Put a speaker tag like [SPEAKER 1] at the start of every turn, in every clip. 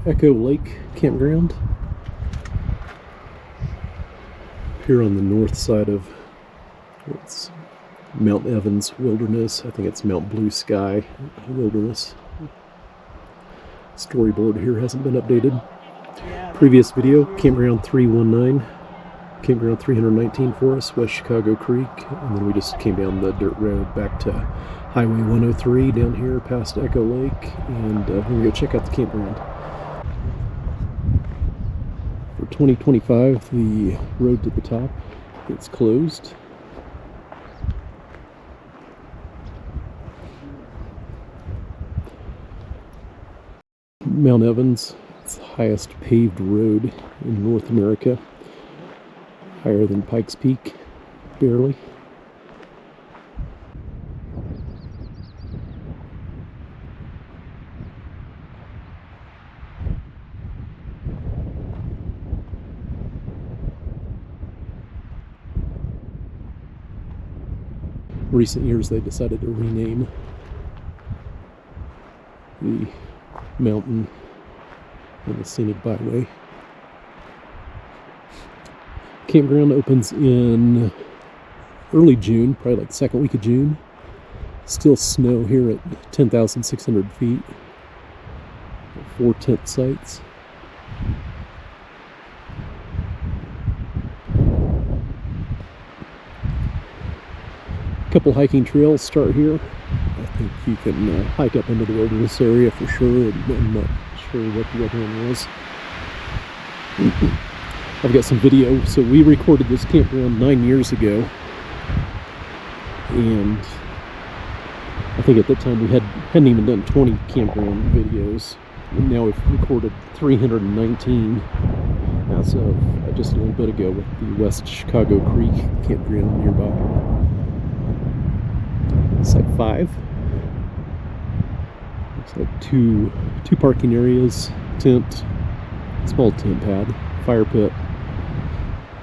[SPEAKER 1] Echo Lake Campground. Here on the north side of it's Mount Evans Wilderness. I think it's Mount Blue Sky Wilderness. Storyboard here hasn't been updated. Previous video, Campground 319, Campground 319 for us, West Chicago Creek, and then we just came down the dirt road back to Highway 103 down here past Echo Lake, and we're going to go check out the campground. For 2025, the road to the top is closed. Mount Evans, it's the highest paved road in North America, higher than Pikes Peak, barely. Recent years they decided to rename the mountain and the Scenic Byway. Campground opens in early June, probably like second week of June. Still snow here at 10,600 feet. 4 tent sites. A couple hiking trails start here. I think you can hike up into the wilderness area for sure. I'm not sure what the other one was. I've got some video. So we recorded this campground 9 years ago, and I think at that time we hadn't even done 20 campground videos. And now we've recorded 319 as of just a little bit ago with the West Chicago Creek campground nearby. Site 5. Looks like two parking areas, tent, small tent pad, fire pit,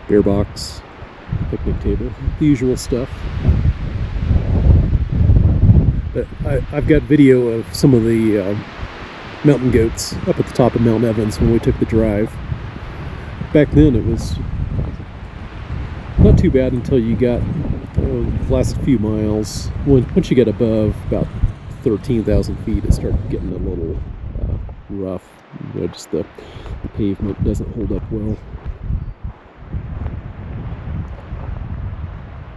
[SPEAKER 1] bear box, picnic table, the usual stuff. But I've got video of some of the mountain goats up at the top of Mount Evans when we took the drive. Back then it was not too bad until you got the last few miles. Once you get above about 13,000 feet, it started getting a little rough. You know, just the pavement doesn't hold up well.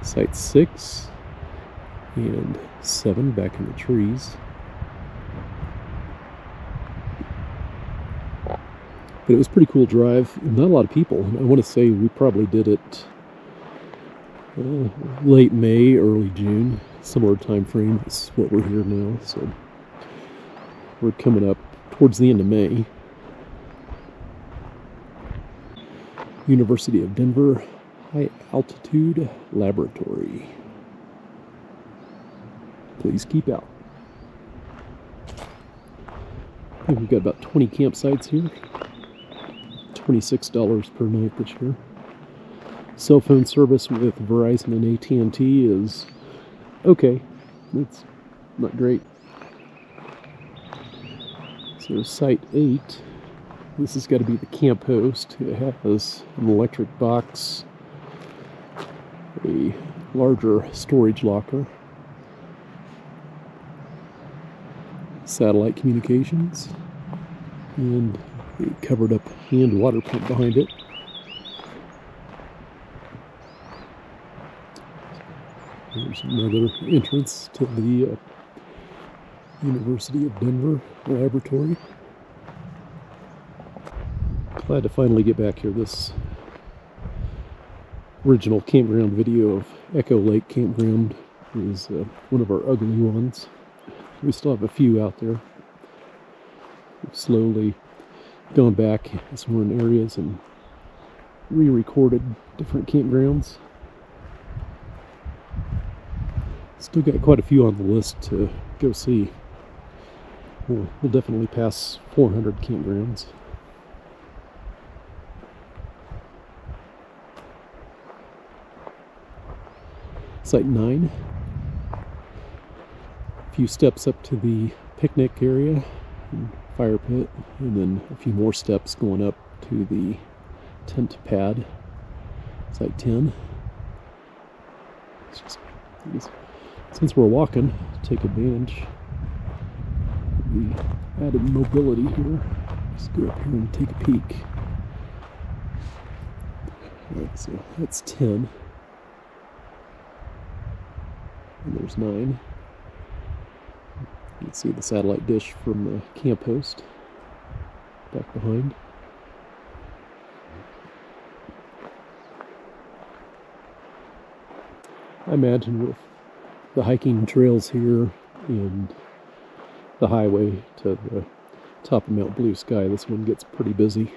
[SPEAKER 1] Site 6 and 7 back in the trees. But it was a pretty cool drive. Not a lot of people. I want to say we probably did it late May, early June, similar time frame. This is what we're here now, so we're coming up towards the end of May. University of Denver High Altitude Laboratory. Please keep out. I think we've got about 20 campsites here. $26 per night this year. Cell phone service with Verizon and AT&T is okay. It's not great. So site 8, this has got to be the camp host. It has an electric box, a larger storage locker, satellite communications, and a covered up hand water pump behind it. There's another entrance to the University of Denver Laboratory. Glad to finally get back here. This original campground video of Echo Lake Campground is one of our ugly ones. We still have a few out there. We've slowly gone back in some areas and re-recorded different campgrounds. Still got quite a few on the list to go see. We'll definitely pass 400 campgrounds. Site 9. A few steps up to the picnic area. And fire pit, and then a few more steps going up to the tent pad, site 10. Since we're walking, take advantage of the added mobility here. Just go up here and take a peek. Alright, so that's 10. And there's 9. You can see the satellite dish from the camp host back behind. I imagine with the hiking trails here and the highway to the top of Mount Blue Sky, this one gets pretty busy.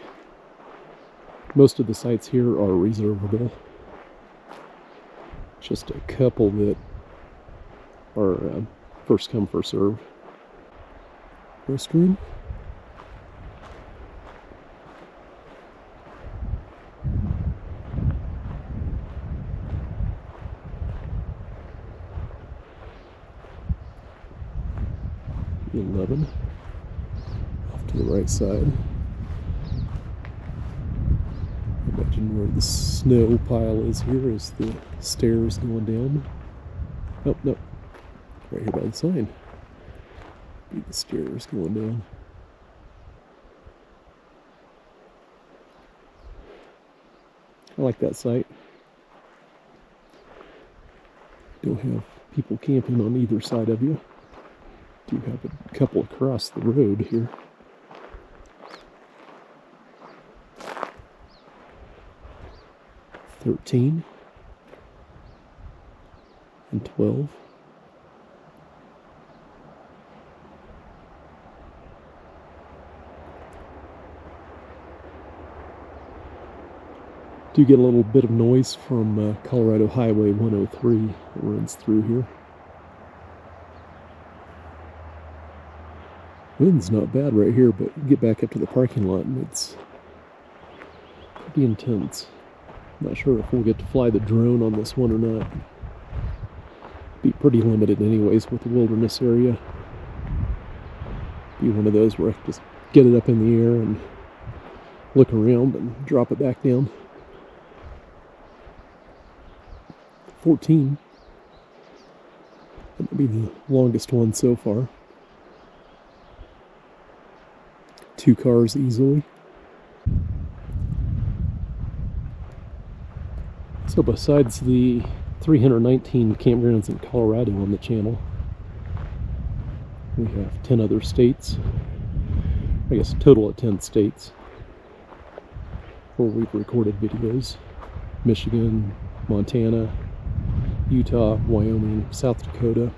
[SPEAKER 1] Most of the sites here are reservable. Just a couple that are first come, first serve. Restroom. .11 off to the right side. Imagine where the snow pile is here is the stairs going down. Oh, no. Right here by the sign. Be the stairs going down. I like that site. Don't have people camping on either side of you. Do have a couple across the road here. $13 and $12. Do get a little bit of noise from Colorado Highway 103 that runs through here. Wind's not bad right here, but get back up to the parking lot and it's pretty intense. Not sure if we'll get to fly the drone on this one or not. Be pretty limited anyways with the wilderness area. Be one of those where I can just get it up in the air and look around and drop it back down. 14. That might be the longest one so far. 2 cars easily. So besides the 319 campgrounds in Colorado on the channel, we have 10 other states. I guess a total of 10 states where we've recorded videos. Michigan, Montana, Utah, Wyoming, South Dakota,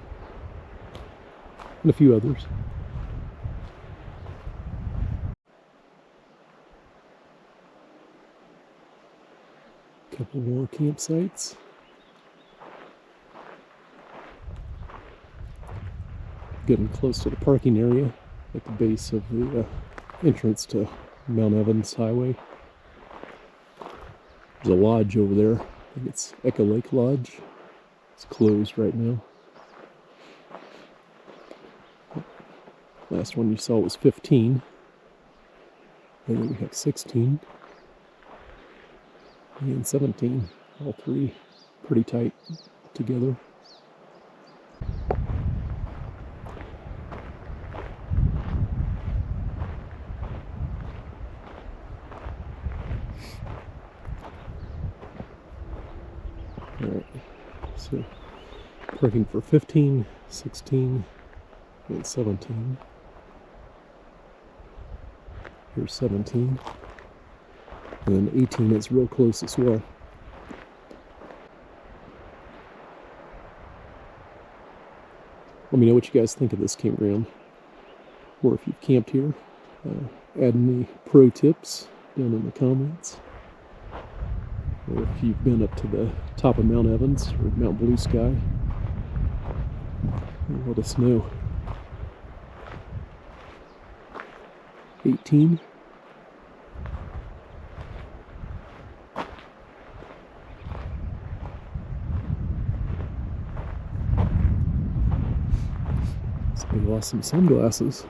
[SPEAKER 1] and a few others. Couple more campsites. Getting close to the parking area at the base of the entrance to Mount Evans Highway. There's a lodge over there. I think it's Echo Lake Lodge. It's closed right now. Last one you saw was 15. And then we have 16. And 17, all three pretty tight together. Alright, so parking for 15, 16, and 17. Here's 17. And then 18 is real close as well. Let me know what you guys think of this campground, or if you've camped here. Add any pro tips down in the comments, or if you've been up to the top of Mount Evans or Mount Blue Sky, let us know. 18. Somebody lost some sunglasses.